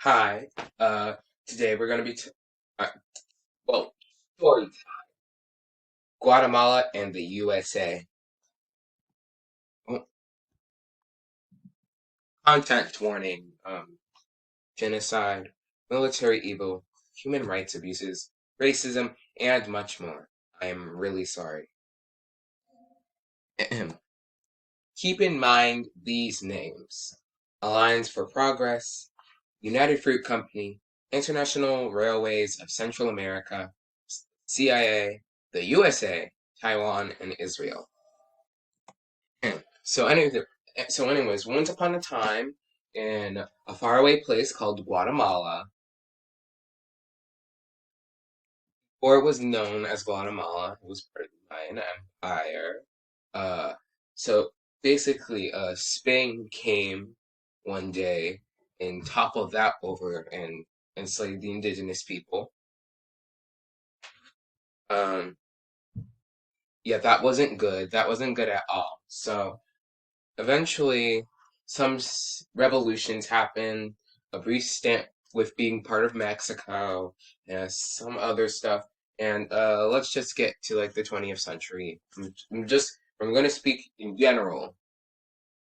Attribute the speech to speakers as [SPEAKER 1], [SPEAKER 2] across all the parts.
[SPEAKER 1] Hi. Today we're gonna be uh, well, story Guatemala and the USA. Oh, content warning: genocide, military evil, human rights abuses, racism, and much more. I am really sorry. Keep in mind these names: Alliance for Progress, United Fruit Company, International Railways of Central America, CIA, the USA, Taiwan, and Israel. So anyways, once upon a time in a faraway place called Guatemala, or it was known as Guatemala, it was part of the Mayan Empire. Uh, so basically, Spain came one day and toppled that over and enslaved the indigenous people. Um, yeah, that wasn't good. That wasn't good at all. So eventually, some revolutions happened, a brief stint with being part of Mexico, and some other stuff. And let's just get to like the 20th century. I'm going to speak in general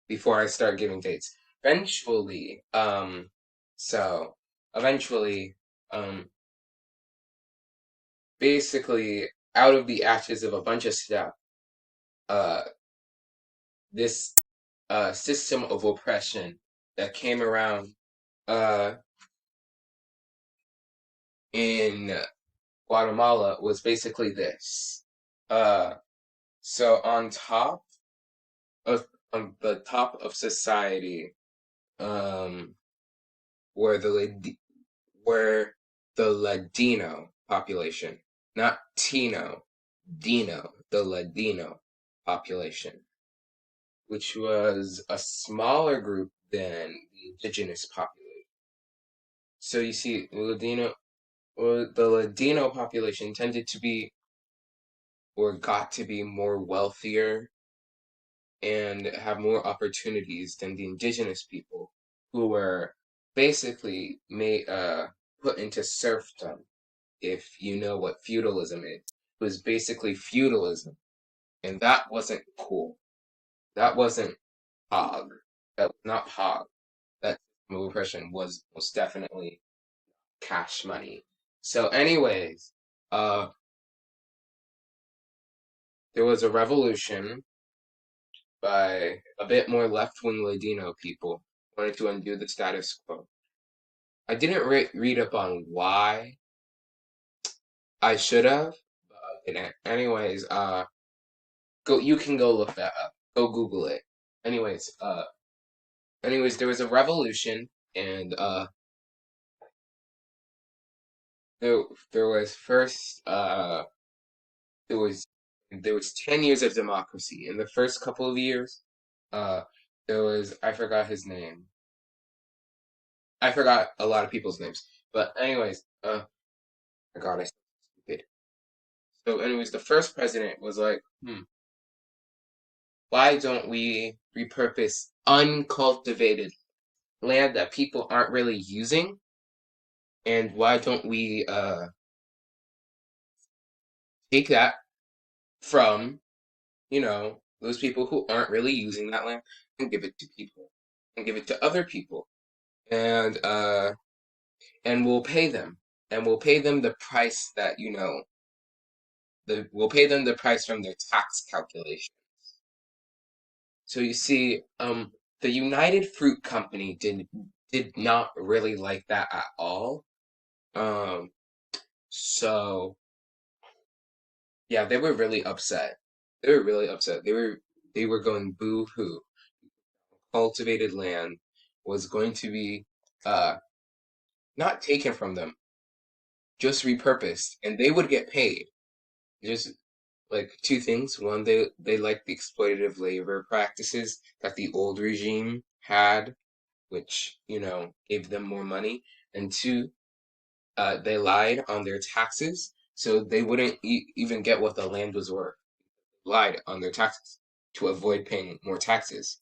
[SPEAKER 1] before I start giving dates. Eventually, so eventually, um, basically, out of the ashes of a bunch of stuff, uh, this system of oppression that came around uh, in Guatemala was basically this. Uh, so of on the top of society, um, were were the Ladino population, not Tino, Dino, the Ladino population, which was a smaller group than the indigenous population. So you see, the Ladino population tended to be or got to be more wealthier and have more opportunities than the indigenous people who were basically made put into serfdom, if you know what feudalism is. It was basically feudalism, and that wasn't cool. That wasn't hog. That was not hog. That system of oppression was most definitely cash money. So anyways, uh there was a revolution by a bit more left-wing Ladino people wanted to undo the status quo. I didn't read up on why. I should have, but I didn't. Anyways, go. You can go look that up. Go Google it. Anyways, there was a revolution, and there there was first there was 10 years of democracy. In the first couple of years, uh, there was I forgot his name. I forgot a lot of people's names. But anyways, my God, I sound stupid. So anyways, the first president was like, why don't we repurpose uncultivated land that people aren't really using? And why don't we take that from, those people who aren't really using that land and give it to people and give it to other people and we'll pay them and we'll pay them the price that we'll pay them the price from their tax calculation. So you see, the United Fruit Company did not really like that at all. Um, so yeah, they were really upset. They were really upset. They were going boo hoo. Cultivated land was going to be uh not taken from them, just repurposed, and they would get paid. Just like two things. One, they liked the exploitative labor practices that the old regime had, which, gave them more money. And two, they lied on their taxes, so they wouldn't even get what the land was worth. Lied on their taxes to avoid paying more taxes.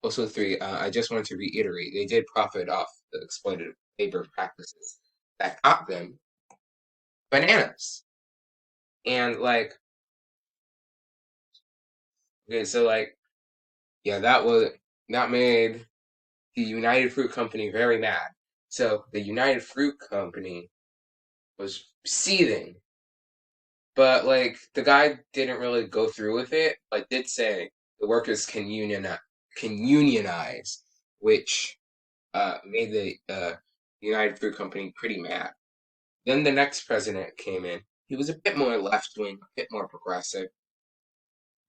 [SPEAKER 1] Also, three, I just want to reiterate, they did profit off the exploitative labor practices that got them bananas. And like, okay, so like, yeah, that made the United Fruit Company very mad. So the United Fruit Company was seething, but like the guy didn't really go through with it, but did say the workers can unionize, which made the United Fruit Company pretty mad. Then the next president came in. He was a bit more left wing, a bit more progressive.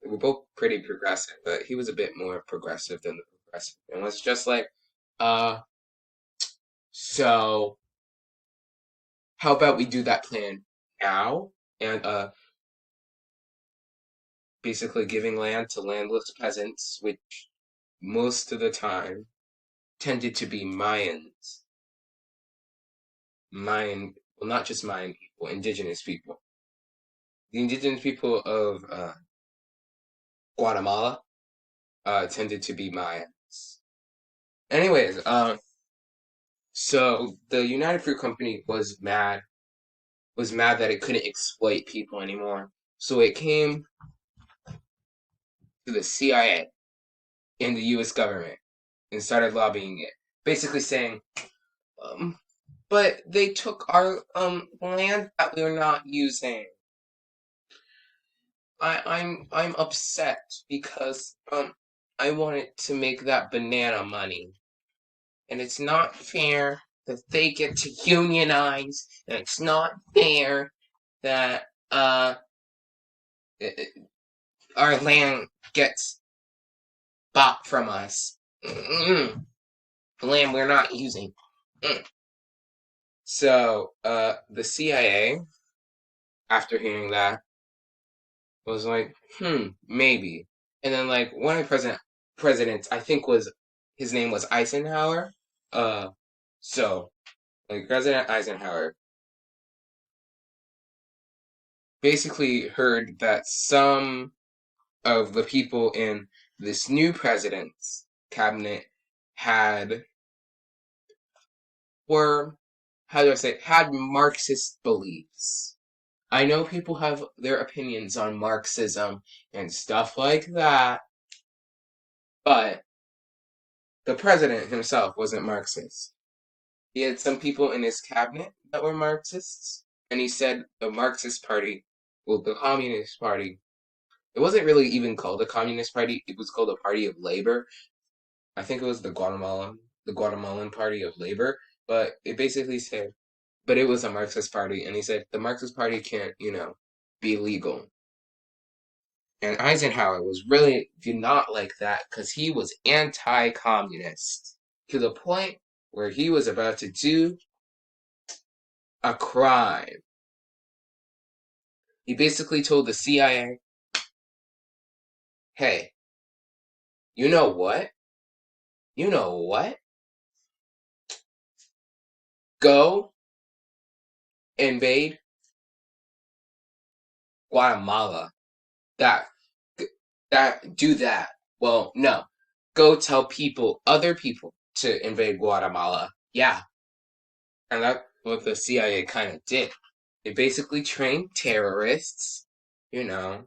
[SPEAKER 1] They were both pretty progressive, but he was a bit more progressive than the progressive, and was just like, uh, so how about we do that plan now? And basically giving land to landless peasants, which most of the time tended to be Mayans. Mayan, well, not just Mayan people, indigenous people. The indigenous people of Guatemala tended to be Mayans. Anyways, so the United Fruit Company was mad that it couldn't exploit people anymore. So it came to the CIA and the U.S. government and started lobbying it, basically saying, um, but they took our land that we're not using. I'm upset because I wanted to make that banana money, and it's not fair that they get to unionize, and it's not fair that our land gets bought from us. The land we're not using. So the CIA, after hearing that, was like, maybe. And then like one of the presidents, I think was his name was Eisenhower. So like President Eisenhower basically heard that some of the people in this new president's cabinet had were how do I say had Marxist beliefs. I know people have their opinions on Marxism and stuff like that, but the president himself wasn't Marxist. He had some people in his cabinet that were Marxists, and he said the Marxist Party, well, the Communist Party, it wasn't really even called the Communist Party, it was called the Party of Labor. I think it was the Guatemalan Party of Labor, but it basically said, but it was a Marxist party, and he said the Marxist Party can't, be legal. And Eisenhower did not like that because he was anti-communist to the point where he was about to do a crime. He basically told the CIA, hey, you know what? You know what? Go invade Guatemala. That, do that. Well, no. Go tell other people to invade Guatemala. Yeah. And that's what the CIA kind of did. They basically trained terrorists, you know,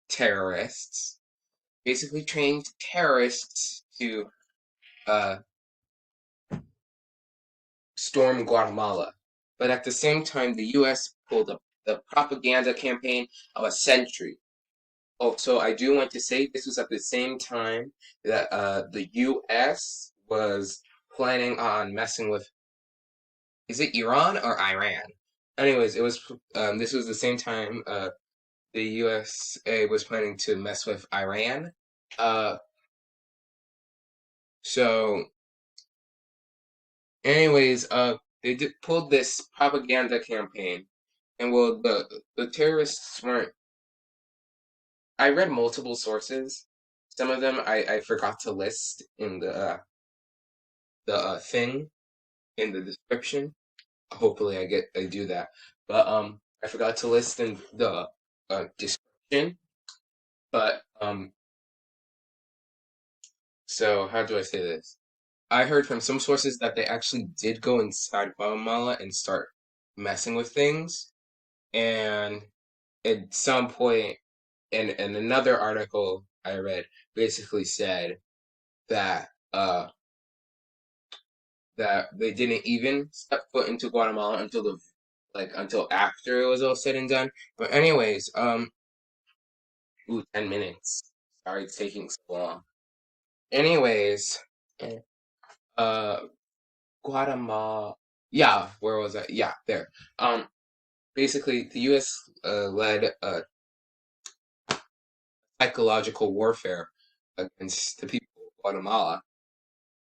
[SPEAKER 1] terrorists, basically trained terrorists to uh, storm Guatemala. But at the same time, the U.S. pulled up the propaganda campaign of a century. Oh, so I do want to say this was at the same time that the U.S. was planning on messing with, is it Iran or Iran? Anyways, this was the same time the USA was planning to mess with Iran. Uh, so, anyways, pulled this propaganda campaign, and well, the terrorists weren't. I read multiple sources. Some of them I forgot to list in the thing in the description. Hopefully, I do that. But I forgot to list in the description. But So how do I say this? I heard from some sources that they actually did go inside Guatemala and start messing with things. And at some point, in another article I read, basically said that that they didn't even step foot into Guatemala until until after it was all said and done. But anyways, 10 minutes. Sorry it's taking so long. Anyways, uh, Guatemala. Yeah, where was I? Yeah, there. Basically, the U.S. Led psychological warfare against the people of Guatemala,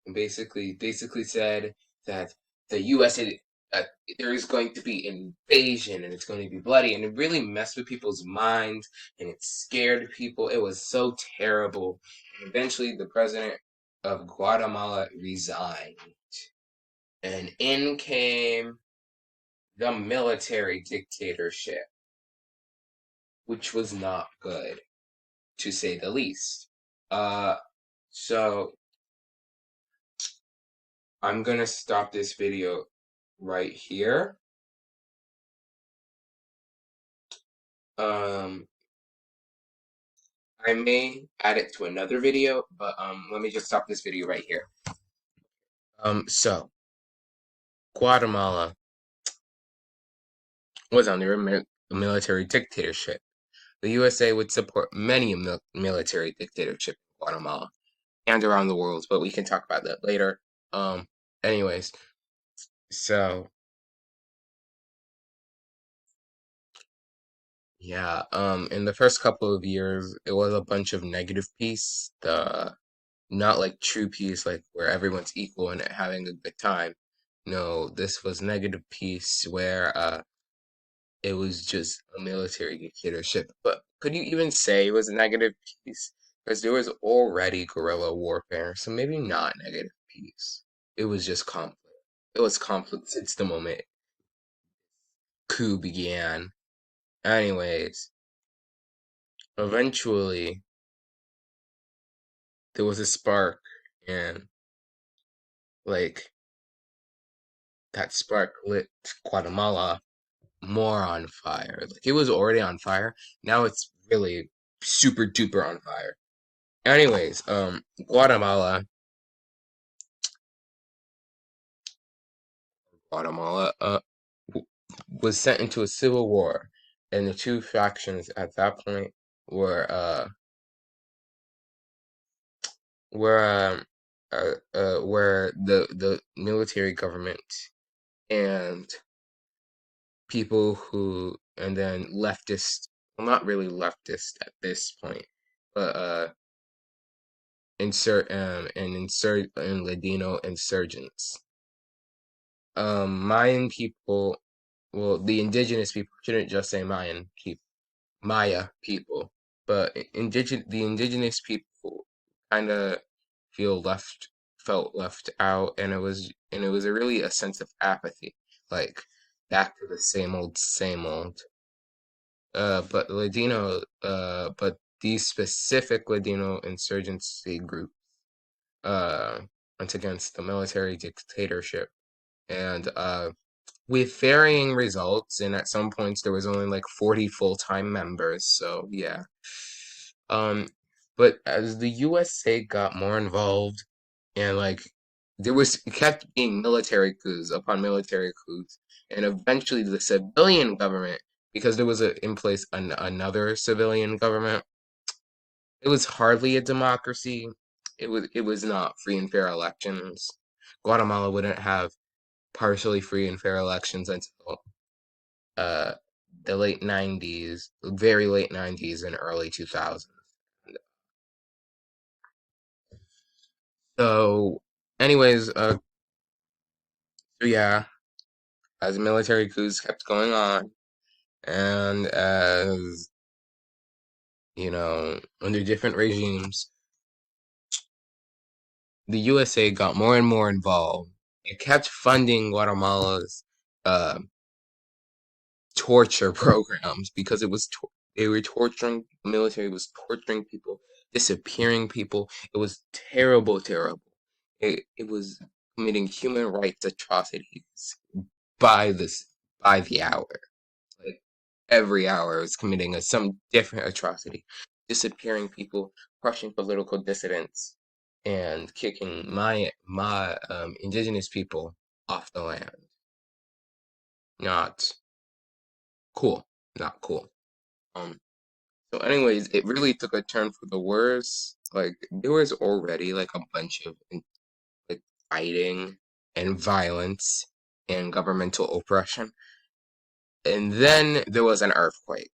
[SPEAKER 1] and basically said that the U.S. There is going to be invasion and it's going to be bloody, and it really messed with people's minds and it scared people. It was so terrible. And eventually, the president of Guatemala resigned, and in came the military dictatorship, which was not good, to say the least. Uh, so I'm gonna stop this video right here. Um, I may add it to another video, but let me just stop this video right here. So Guatemala was under a military dictatorship. The USA would support many military dictatorship in Guatemala and around the world, but we can talk about that later. Anyways, so yeah, in the first couple of years, it was a bunch of negative peace. Not like true peace, like where everyone's equal and having a good time. No, this was negative peace where it was just a military dictatorship. But could you even say it was a negative peace? Because there was already guerrilla warfare, so maybe not negative peace. It was just conflict. It was conflict since the moment coup began. Anyways, eventually there was a spark, and like that spark lit Guatemala more on fire. Like it was already on fire. Now it's really super duper on fire. Anyways, Guatemala was sent into a civil war, and the two factions at that point were were where the military government and people who and then leftist, well, not really leftist at this point, but and Ladino insurgents. Mayan people, well, the indigenous people, shouldn't just say Maya people, but the indigenous people kind of felt left out, and it was really a sense of apathy, like back to the same old. But these specific Ladino insurgency group uh went against the military dictatorship, and with varying results, and at some points there was only like 40 full-time members, so yeah. But as the USA got more involved, and like it kept being military coups upon military coups, and eventually the civilian government, because there was in place another civilian government, it was hardly a democracy. It was not free and fair elections. Guatemala wouldn't have partially free and fair elections until uh the late 90s, very late 90s and early 2000s. So anyways, so yeah, as military coups kept going on, and as under different regimes, the USA got more and more involved. It kept funding Guatemala's uh, torture programs because they were torturing, the military was torturing people. disappearing people. It was terrible, terrible. It was committing human rights atrocities by this by the hour. Like every hour, it was committing some different atrocity, disappearing people, crushing political dissidents, and kicking my indigenous people off the land. Not cool. Not cool. Um. So, anyways, it really took a turn for the worse. Like there was already like a bunch of like fighting and violence and governmental oppression, and then there was an earthquake.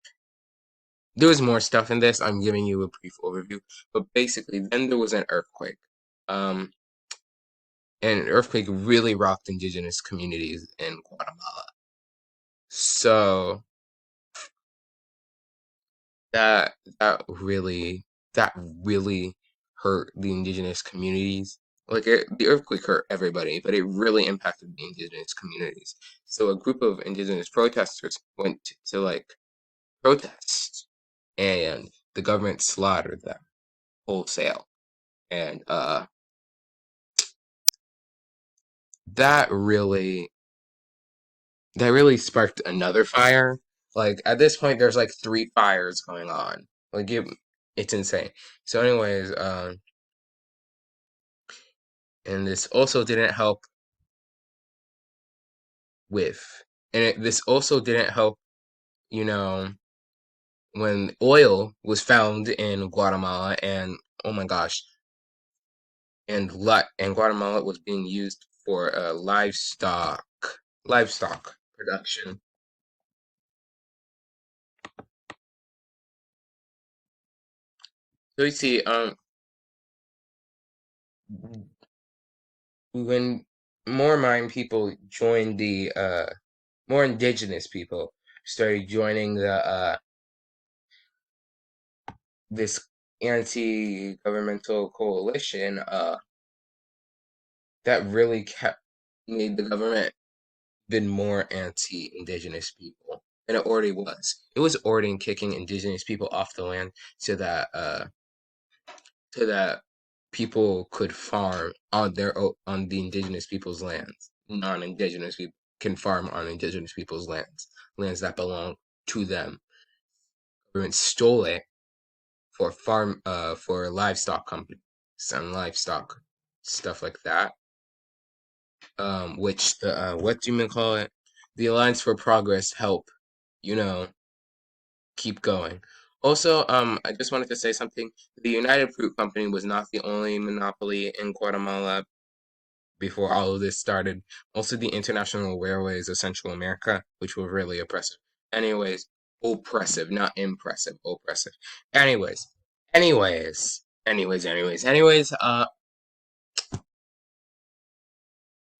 [SPEAKER 1] There was more stuff in this. I'm giving you a brief overview, but basically, then there was an earthquake. Um, and an earthquake really rocked indigenous communities in Guatemala. So that that really hurt the indigenous communities. Like the earthquake hurt everybody, but it really impacted the indigenous communities. So a group of indigenous protesters went to like protest, and the government slaughtered them wholesale. And that really that really sparked another fire. Like at this point, there's like three fires going on. Like it's insane. So, anyways, and this also didn't help with, this also didn't help. You know, when oil was found in Guatemala, and oh my gosh, and Guatemala was being used for livestock production. So you see, when more Mayan people joined more indigenous people started joining this anti-governmental coalition, that really made the government been more anti-indigenous people than it already was. It was already kicking indigenous people off the land so that people could farm on the indigenous people's lands. Non-indigenous people can farm on indigenous people's lands that belong to them. The government stole it for livestock companies and livestock stuff like that. Which the what do you call it? The Alliance for Progress help, you know, keep going. Also, I just wanted to say something. The United Fruit Company was not the only monopoly in Guatemala before all of this started. Also, the International Railways of Central America, which were really oppressive. Anyways, oppressive, not impressive, oppressive. Anyways, anyways.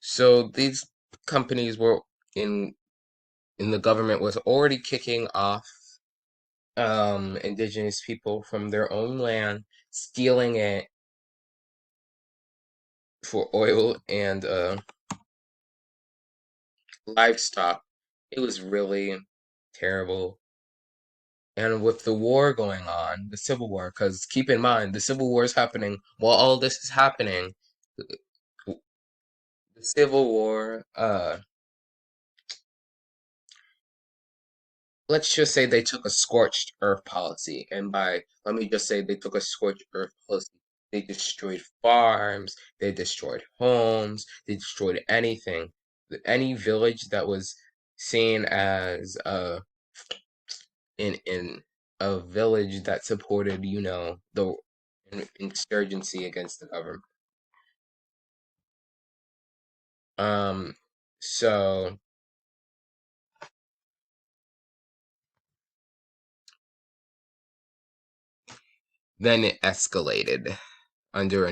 [SPEAKER 1] So these companies were in the government was already kicking off indigenous people from their own land, stealing it for oil and livestock. It was really terrible. And with the war going on, the Civil War, because keep in mind, the Civil War is happening while all this is happening. The Civil War, let's just say they took a scorched earth policy. And let me just say they took a scorched earth policy. They destroyed farms, they destroyed homes, they destroyed anything. Any village that was seen as in a village that supported, the insurgency against the government. So then it escalated under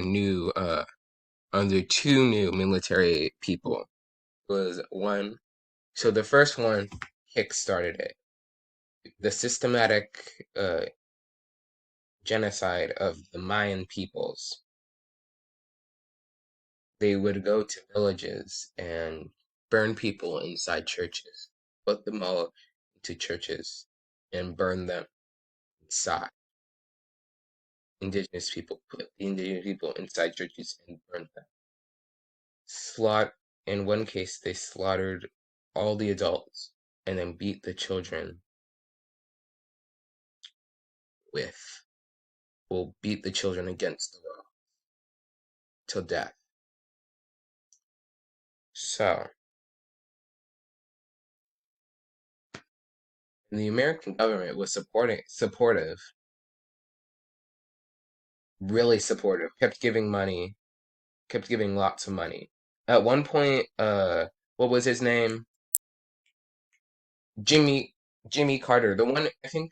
[SPEAKER 1] under two new military people. It was one. So the first one kick-started it. The systematic genocide of the Mayan peoples. They would go to villages and burn people inside churches, put them all into churches and burn them inside. put the indigenous people inside churches and burned them. In one case, they slaughtered all the adults and then beat the children with, beat the children against the wall till death. So, the American government was supportive, really supportive, kept giving money, kept giving lots of money. At one point, what was his name? Jimmy Jimmy Carter, the one I think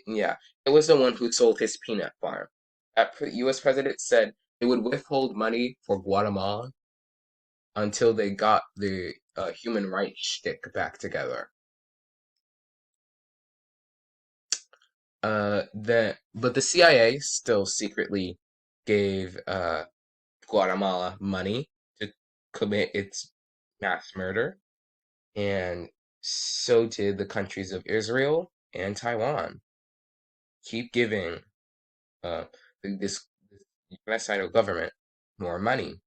[SPEAKER 1] yeah, it was the one who sold his peanut farm. U.S. president said it would withhold money for Guatemala until they got the human rights shtick back together. But the CIA still secretly gave Guatemala money to commit its mass murder, and so did the countries of Israel and Taiwan. Keep giving uh, this genocidal government more money.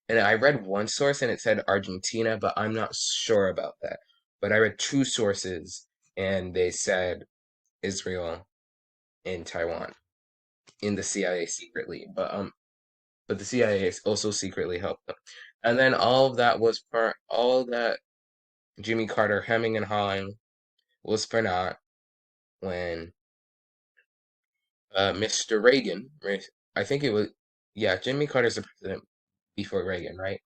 [SPEAKER 1] And I read one source and it said Argentina, but I'm not sure about that. But I read two sources and they said Israel and Taiwan in the CIA secretly. But the CIA also secretly helped them. And then all that Jimmy Carter hemming and hawing was for naught when Mr. Reagan, I think it was, yeah, Jimmy Carter's the president before Reagan, right?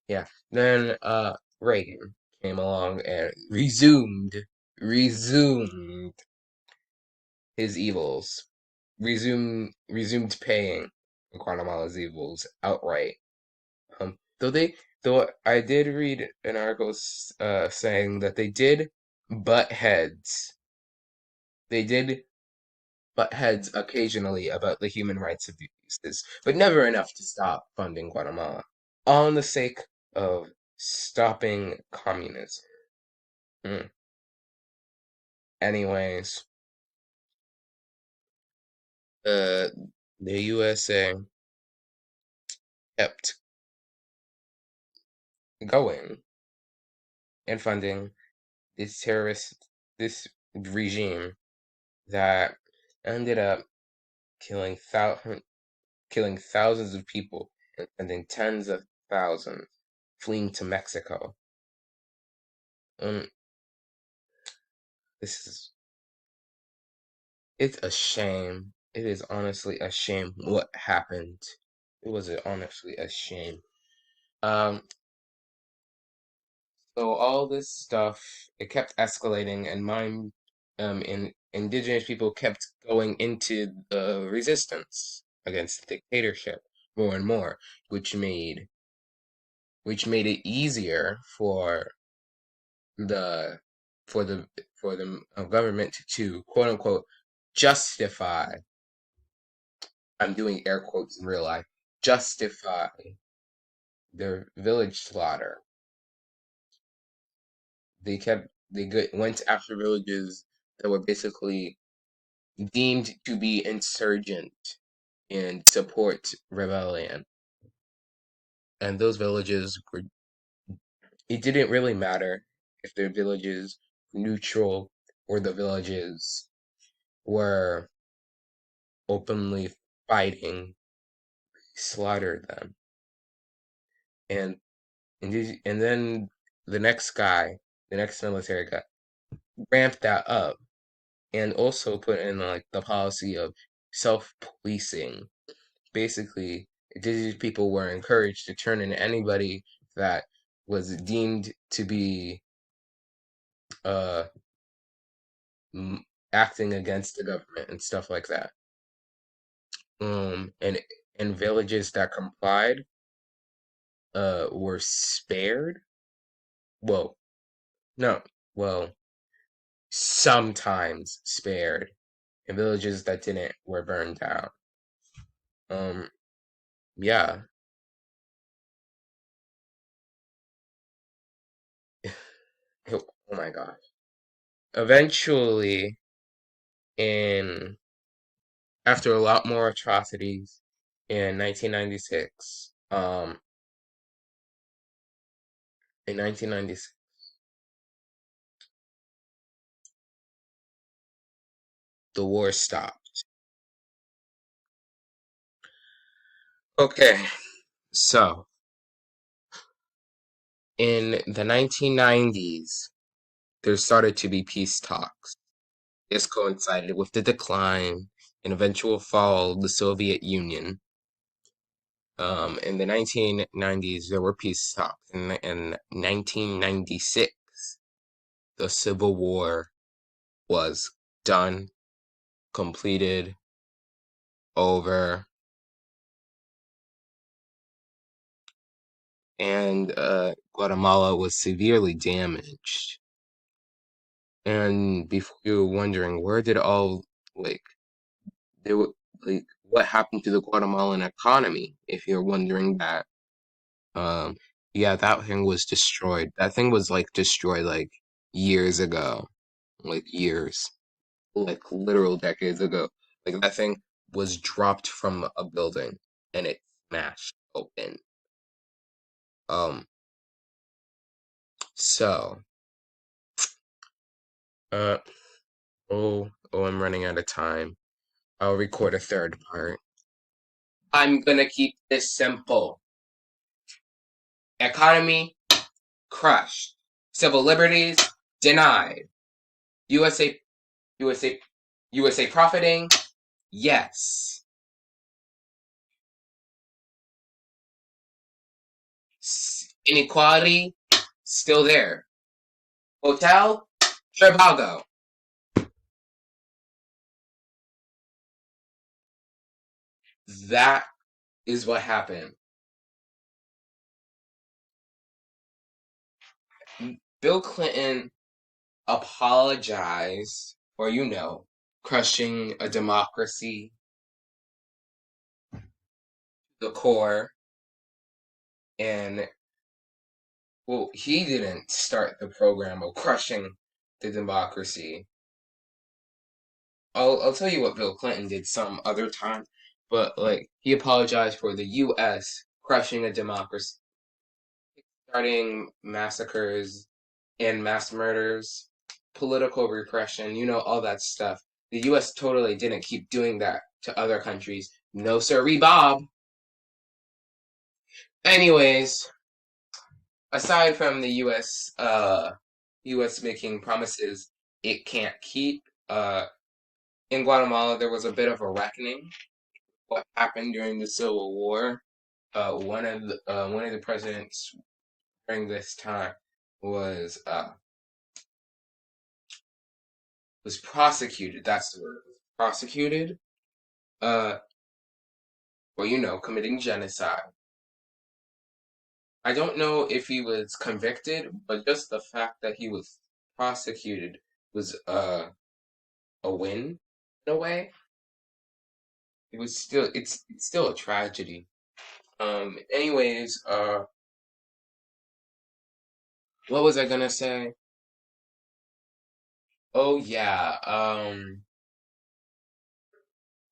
[SPEAKER 1] Yeah. Then Reagan came along and resumed his evils, resumed paying Guatemala's evils outright. Though I did read an article saying that butt heads. They did butt heads occasionally about the human rights abuses, but never enough to stop funding Guatemala. All in the sake of stopping communism. Mm. Anyways, uh, the USA kept going and funding this regime that ended up killing thousands of people and sending tens of thousands fleeing to Mexico. Um, this is It's a shame. It is honestly a shame what happened. It was honestly a shame. Um, so all this stuff, it kept escalating, and indigenous people kept going into the resistance against the dictatorship more and more, which made it easier the for the government to quote unquote justify. I'm doing air quotes in real life. Justify their village slaughter. Went after villages that were basically deemed to be insurgent and support rebellion. And those villages were. It didn't really matter if their villages were neutral or the villages were openly fighting, slaughtered them. And and then the next military guy, ramped that up and also put in like the policy of self-policing. Basically, indigenous people were encouraged to turn in anybody that was deemed to be uh acting against the government and stuff like that. And villages that complied were spared. Well, no, well, sometimes spared, and villages that didn't were burned down. Um, yeah. Oh my gosh. Eventually, in after a lot more atrocities in 1996. In 1996, the war stopped. Okay, so in the 1990s, there started to be peace talks. This coincided with the decline and eventual fall of the Soviet Union. In the 1990s, there were peace talks. In 1996, the Civil War was done, completed, over, and Guatemala was severely damaged. And before you're wondering, where did all, like, there were, like, what happened to the Guatemalan economy, if you're wondering that. Um, yeah, that thing was destroyed. That thing was, like, destroyed, like, years ago. Like, years. Like, literal decades ago. Like, that thing was dropped from a building, and it smashed open. Um, so, uh, I'm running out of time. I'll record a third part. I'm gonna keep this simple. Economy crushed. Civil liberties denied. USA, USA, USA profiting? Yes. Inequality? Still there. Hotel? Trivago. That is what happened. Bill Clinton apologized for, crushing a democracy, the core, and, well, he didn't start the program of crushing the democracy. I'll tell you what Bill Clinton did some other time, but, like, he apologized for the U.S. crushing a democracy, starting massacres and mass murders, political repression, all that stuff. The U.S. totally didn't keep doing that to other countries. No sirree, Bob. Anyways, aside from the U.S. making promises it can't keep, in Guatemala there was a bit of a reckoning. What happened during the Civil War? One of the presidents during this time was prosecuted. That's the word. Prosecuted. For committing genocide. I don't know if he was convicted, but just the fact that he was prosecuted was a win in a way. It's still a tragedy. Anyways, what was I gonna say? Oh yeah,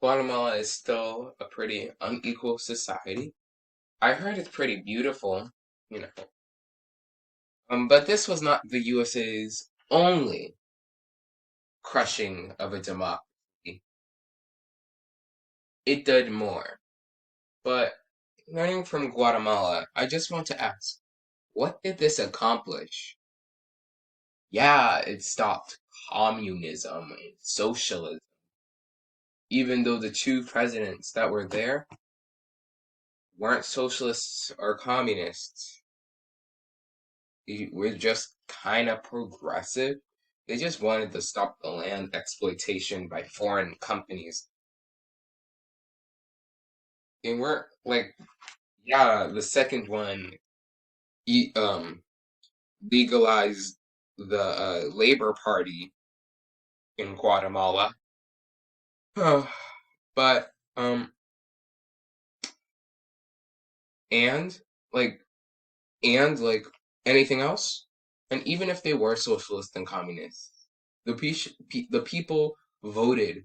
[SPEAKER 1] Guatemala is still a pretty unequal society. I heard it's pretty beautiful, you know. But this was not the USA's only crushing of a democracy. It did more. But learning from Guatemala, I just want to ask, what did this accomplish? Yeah, it stopped communism and socialism, even though the two presidents that were there weren't socialists or communists. They were just kind of progressive. They just wanted to stop the land exploitation by foreign companies. They weren't like, yeah, the second one e- um legalized the Labor Party in Guatemala. But and like like anything else, and even if they were socialist and communist, the people voted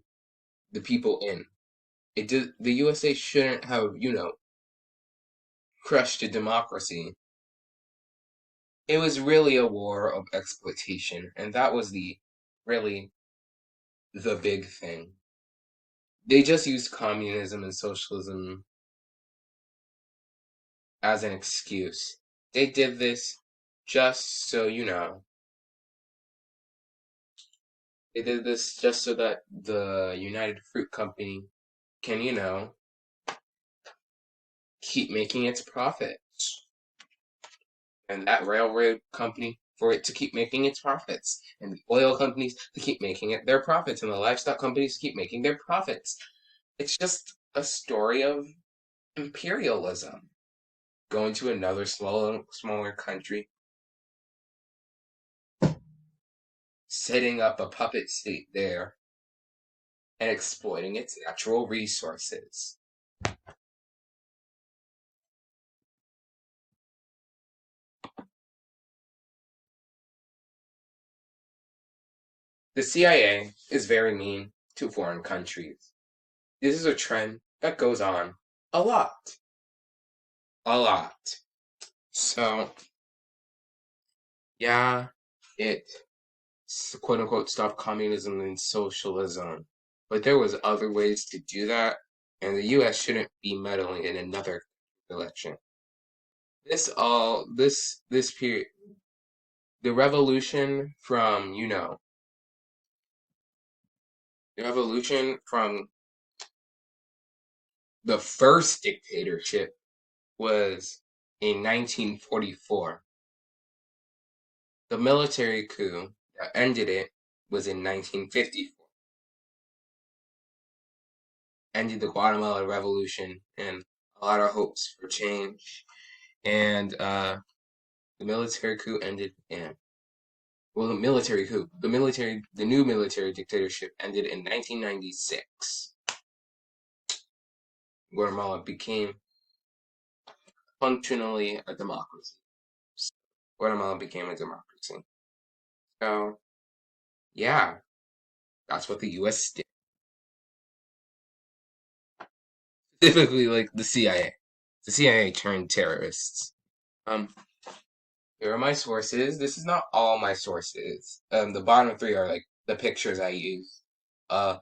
[SPEAKER 1] the people in. The USA shouldn't have, crushed a democracy. It was really a war of exploitation, and that was really the big thing. They just used communism and socialism as an excuse. They did this just so, they did this just so that the United Fruit Company can, keep making its profits. And that railroad company for it to keep making its profits. And the oil companies to keep making it their profits. And the livestock companies to keep making their profits. It's just a story of imperialism. Going to another smaller country, setting up a puppet state there, and exploiting its natural resources. The CIA is very mean to foreign countries. This is a trend that goes on a lot. A lot. So, yeah, it quote unquote stop communism and socialism. But there was other ways to do that, and the US shouldn't be meddling in another election. This period, the revolution from, the revolution from the first dictatorship was in 1944. The military coup that ended it was in 1954. Ended the Guatemala Revolution and a lot of hopes for change. And the military coup ended in the military coup. The new military dictatorship ended in 1996. Guatemala became functionally a democracy. Guatemala became a democracy. So, yeah, that's what the U.S. did. Specifically, like the CIA. The CIA turned terrorists. Um, Here are my sources. This is not all my sources. The bottom three are like the pictures I use. Uh,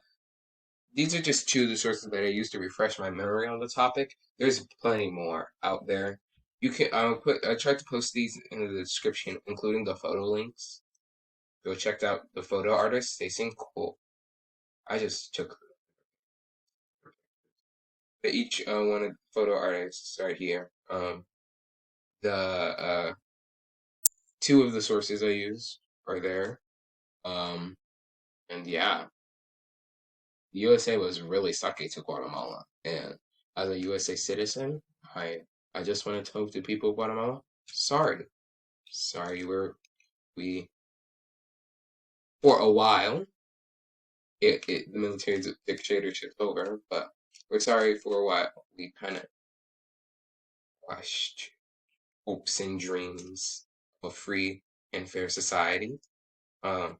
[SPEAKER 1] these are just two of the sources that I use to refresh my memory on the topic. There's plenty more out there. You can I tried to post these in the description, including the photo links. Go check out the photo artists. They seem cool. I just took each one of the photo artists are here. The two of the sources I use are there. Um, and yeah, the USA was really sucky to Guatemala. And as a USA citizen, I just want to tell the people of Guatemala, sorry. Sorry we for a while the military dictatorship's over, but we're sorry for a while. We kind of crushed hopes and dreams of a free and fair society. Um,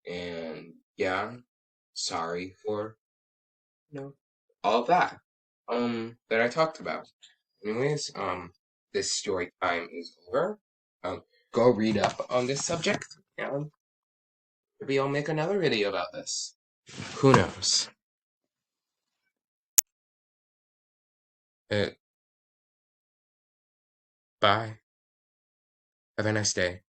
[SPEAKER 1] and yeah, sorry for all of that that I talked about. Anyways, this story time is over. Um, go read up on this subject, and maybe I'll make another video about this. Who knows? Uh, bye. Have a nice day.